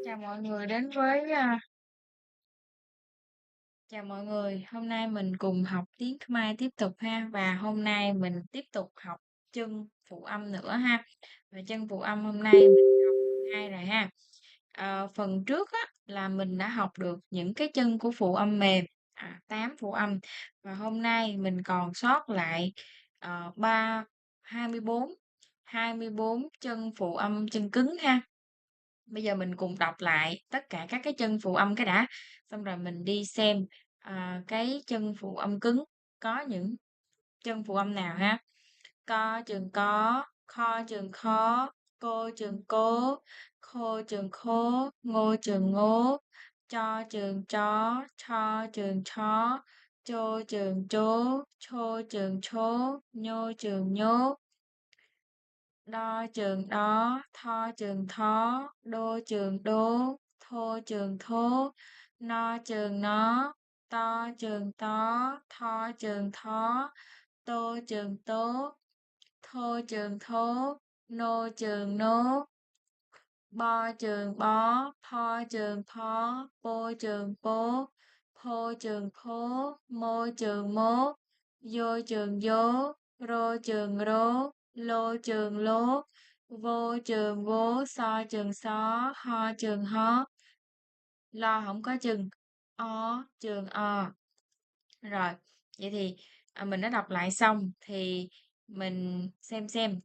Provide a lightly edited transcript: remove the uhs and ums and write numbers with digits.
Chào mọi người đến với chào mọi người, hôm nay mình cùng học tiếng Khmer tiếp tục ha, và hôm nay mình tiếp tục học chân phụ âm nữa ha. Và chân phụ âm hôm nay mình học hai rồi ha. Phần trước á là mình đã học được những cái chân của phụ âm mềm, 8 phụ âm, và hôm nay mình còn sót lại ba 24 24 chân phụ âm chân cứng ha. Bây giờ mình cùng đọc lại tất cả các cái chân phụ âm cái đã, xong rồi mình đi xem cái chân phụ âm cứng có những chân phụ âm nào ha. Co trường có, kho trường khó, cô trường cố, khô trường khố, ngô trường ngố, cho trường chó, cho trường chó, chô trường chố, chô trường chố, nhô trường nhố, đo trường đó, tho trường thó, đô trường đố, thô trường thố, no trường nó, to trường tó, tho trường thó, tô trường tố, thô trường thố, nô trường nố, bo trường bó, pho trường phó, bô trường bố, phô trường khố, mô trường mố, vô trường dố, rô trường rố, lô trường lố, vô trường vô, so trường xó, ho trường hó, lo không có chừng, o trường o. Rồi, vậy thì mình đã đọc lại xong thì mình xem